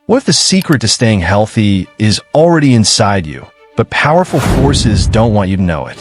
What if the secret to staying healthy is already inside you, but powerful forces don't want you to know it?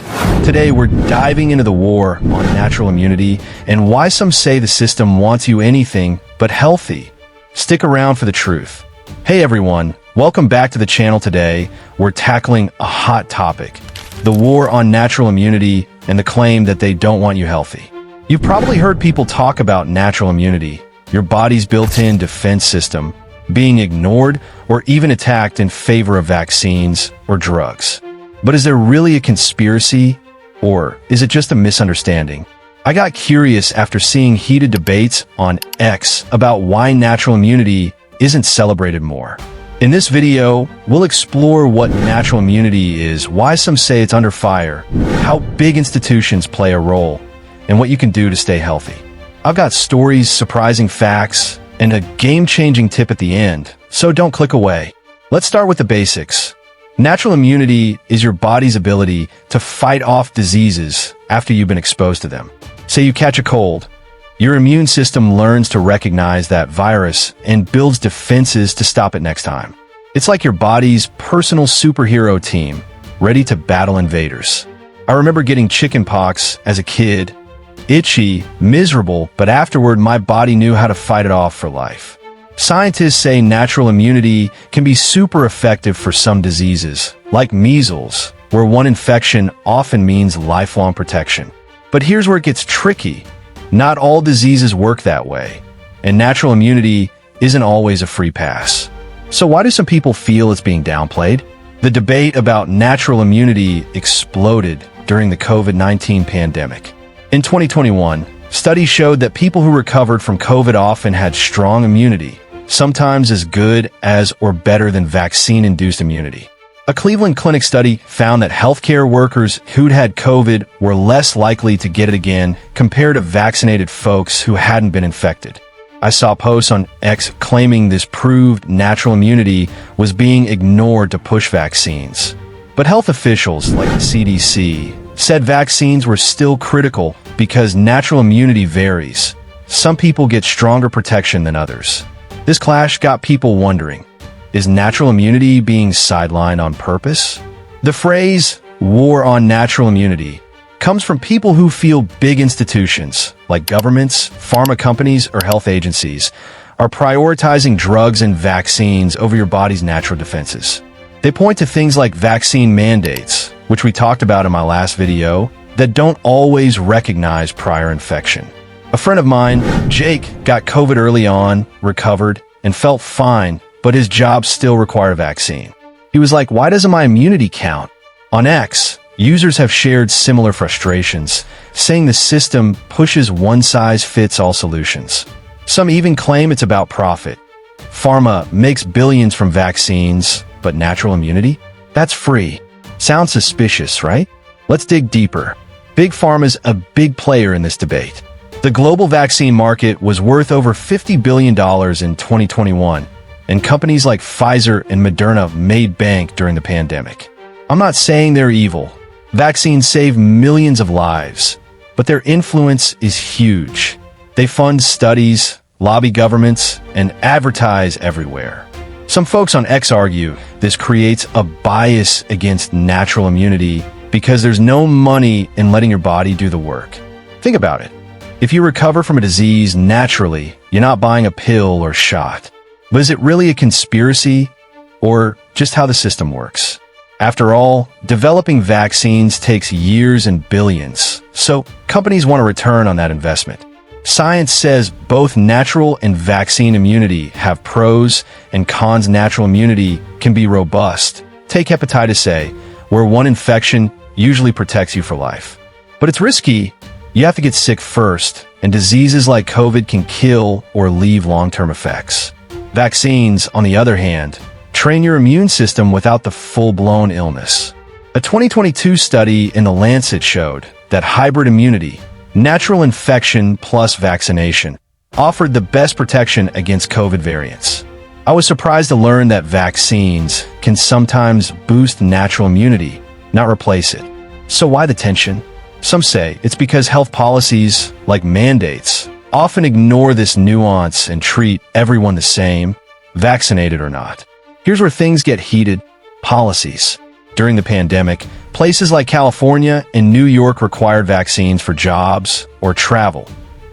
Today, we're diving into the war on natural immunity and why some say the system wants you anything but healthy. Stick around for the truth. Hey everyone, welcome back to the channel. Today, we're tackling a hot topic: the war on natural immunity and the claim that they don't want you healthy. You've probably heard people talk about natural immunity, your body's built-in defense system, being ignored or even attacked in favor of vaccines or drugs. But is there really a conspiracy, or is it just a misunderstanding? I got curious after seeing heated debates on X about why natural immunity isn't celebrated more. In this video, we'll explore what natural immunity is, why some say it's under fire, how big institutions play a role, and what you can do to stay healthy. I've got stories, surprising facts, and a game-changing tip at the end, so don't click away. Let's start with the basics. Natural immunity is your body's ability to fight off diseases after you've been exposed to them. Say you catch a cold. Your immune system learns to recognize that virus and builds defenses to stop it next time. It's like your body's personal superhero team, ready to battle invaders. I remember getting chickenpox as a kid. Itchy, miserable, but afterward my body knew how to fight it off for life. Scientists say natural immunity can be super effective for some diseases, like measles, where one infection often means lifelong protection. But here's where it gets tricky. Not all diseases work that way, and natural immunity isn't always a free pass. So why do some people feel it's being downplayed? The debate about natural immunity exploded during the COVID-19 pandemic. In 2021, studies showed that people who recovered from COVID often had strong immunity, sometimes as good as or better than vaccine-induced immunity. A Cleveland Clinic study found that healthcare workers who'd had COVID were less likely to get it again compared to vaccinated folks who hadn't been infected. I saw posts on X claiming this proved natural immunity was being ignored to push vaccines. But health officials like the CDC said vaccines were still critical because natural immunity varies. Some people get stronger protection than others. This clash got people wondering, is natural immunity being sidelined on purpose? The phrase, war on natural immunity, comes from people who feel big institutions, like governments, pharma companies, or health agencies, are prioritizing drugs and vaccines over your body's natural defenses. They point to things like vaccine mandates, which we talked about in my last video, that don't always recognize prior infection. A friend of mine, Jake, got COVID early on, recovered, and felt fine, but his job still required a vaccine. He was like, why doesn't my immunity count? On X, users have shared similar frustrations, saying the system pushes one-size-fits-all solutions. Some even claim it's about profit. Pharma makes billions from vaccines, but natural immunity? That's free. Sounds suspicious, right? Let's dig deeper. Big Pharma's a big player in this debate. The global vaccine market was worth over $50 billion in 2021, and companies like Pfizer and Moderna made bank during the pandemic. I'm not saying they're evil. Vaccines save millions of lives, but their influence is huge. They fund studies, lobby governments, and advertise everywhere. Some folks on X argue this creates a bias against natural immunity because there's no money in letting your body do the work. Think about it. If you recover from a disease naturally, you're not buying a pill or shot. But is it really a conspiracy, or just how the system works? After all, developing vaccines takes years and billions, so companies want a return on that investment. Science says both natural and vaccine immunity have pros and cons. Natural immunity can be robust. Take hepatitis A, where one infection usually protects you for life. But it's risky. You have to get sick first, and diseases like COVID can kill or leave long-term effects. Vaccines, on the other hand, train your immune system without the full-blown illness. A 2022 study in The Lancet showed that hybrid immunity, natural infection plus vaccination, offered the best protection against COVID variants. I was surprised to learn that vaccines can sometimes boost natural immunity, not replace it. So why the tension? Some say it's because health policies, like mandates, often ignore this nuance and treat everyone the same. vaccinated or not. Here's where things get heated: policies. During the pandemic, places like California and New York required vaccines for jobs or travel,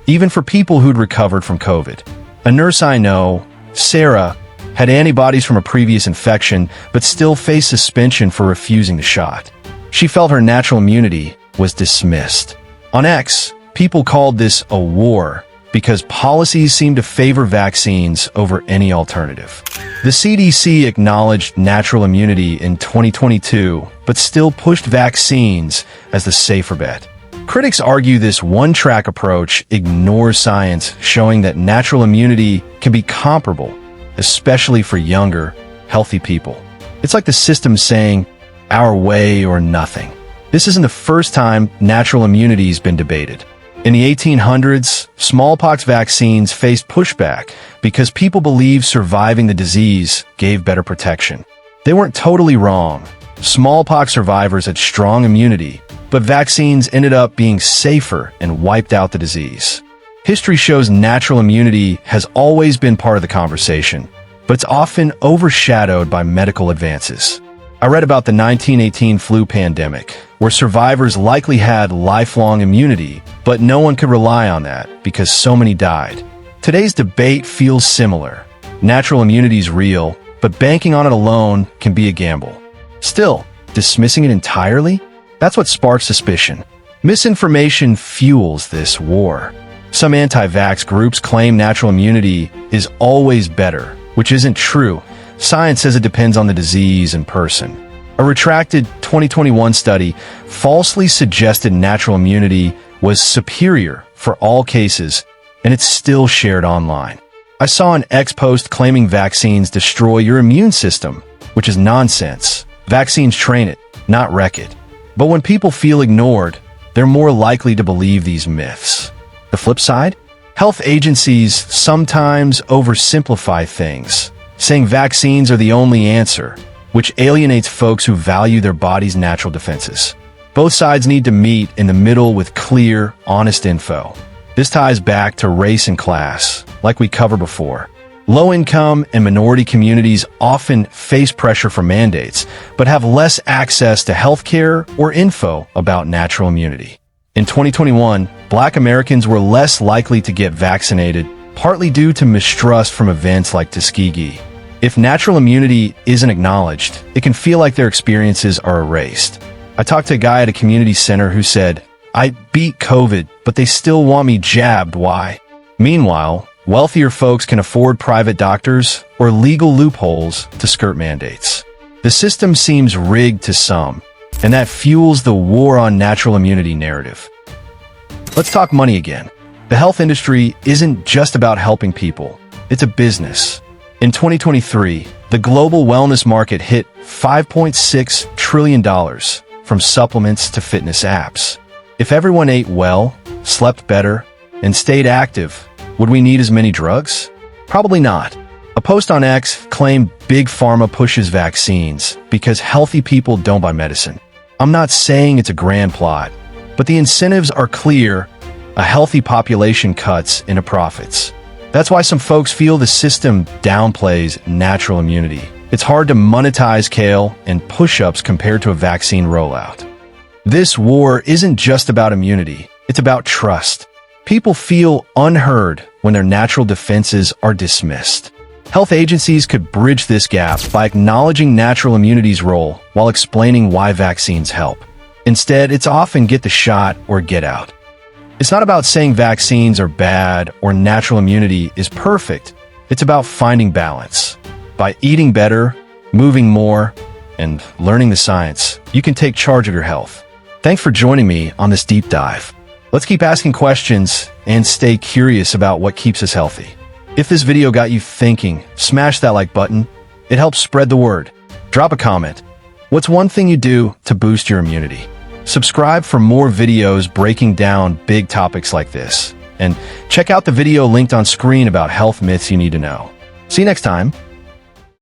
even for people who'd recovered from COVID. A nurse I know, Sarah, had antibodies from a previous infection, but still faced suspension for refusing the shot. She felt her natural immunity was dismissed. On X, people called this a war because policies seemed to favor vaccines over any alternative. The CDC acknowledged natural immunity in 2022, but still pushed vaccines as the safer bet. Critics argue this one-track approach ignores science, showing that natural immunity can be comparable, especially for younger, healthy people. It's like the system saying, our way or nothing. This isn't the first time natural immunity's been debated. In the 1800s, smallpox vaccines faced pushback because people believed surviving the disease gave better protection. They weren't totally wrong. Smallpox survivors had strong immunity, but vaccines ended up being safer and wiped out the disease. History shows natural immunity has always been part of the conversation, but it's often overshadowed by medical advances. I read about the 1918 flu pandemic, where survivors likely had lifelong immunity, but no one could rely on that because so many died. Today's debate feels similar. Natural immunity is real, but banking on it alone can be a gamble. Still, dismissing it entirely? That's what sparks suspicion. Misinformation fuels this war. Some anti-vax groups claim natural immunity is always better, which isn't true. Science says it depends on the disease and person. A retracted 2021 study falsely suggested natural immunity was superior for all cases, and it's still shared online. I saw an X post claiming vaccines destroy your immune system, which is nonsense. Vaccines train it, not wreck it. But when people feel ignored, they're more likely to believe these myths. The flip side? Health agencies sometimes oversimplify things, saying vaccines are the only answer, which alienates folks who value their body's natural defenses. Both sides need to meet in the middle with clear, honest info. This ties back to race and class, like we covered before. Low-income and minority communities often face pressure for mandates, but have less access to healthcare or info about natural immunity. In 2021, Black Americans were less likely to get vaccinated, partly due to mistrust from events like Tuskegee. If natural immunity isn't acknowledged, it can feel like their experiences are erased. I talked to a guy at a community center who said, "I beat COVID, but they still want me jabbed, why?" Meanwhile, wealthier folks can afford private doctors or legal loopholes to skirt mandates. The system seems rigged to some, and that fuels the war on natural immunity narrative. Let's talk money again. The health industry isn't just about helping people, it's a business. In 2023, the global wellness market hit $5.6 trillion, from supplements to fitness apps. If everyone ate well, slept better, and stayed active, would we need as many drugs? Probably not. A post on X claimed Big Pharma pushes vaccines because healthy people don't buy medicine. I'm not saying it's a grand plot, but the incentives are clear. A healthy population cuts into profits. That's why some folks feel the system downplays natural immunity. It's hard to monetize kale and push-ups compared to a vaccine rollout. This war isn't just about immunity, it's about trust. People feel unheard when their natural defenses are dismissed. Health agencies could bridge this gap by acknowledging natural immunity's role while explaining why vaccines help. Instead, it's often get the shot or get out. It's not about saying vaccines are bad or natural immunity is perfect. It's about finding balance. By eating better, moving more, and learning the science, you can take charge of your health. Thanks for joining me on this deep dive. Let's keep asking questions and stay curious about what keeps us healthy. If this video got you thinking, smash that like button. It helps spread the word. Drop a comment. What's one thing you do to boost your immunity? Subscribe for more videos breaking down big topics like this. And check out the video linked on screen about health myths you need to know. See you next time.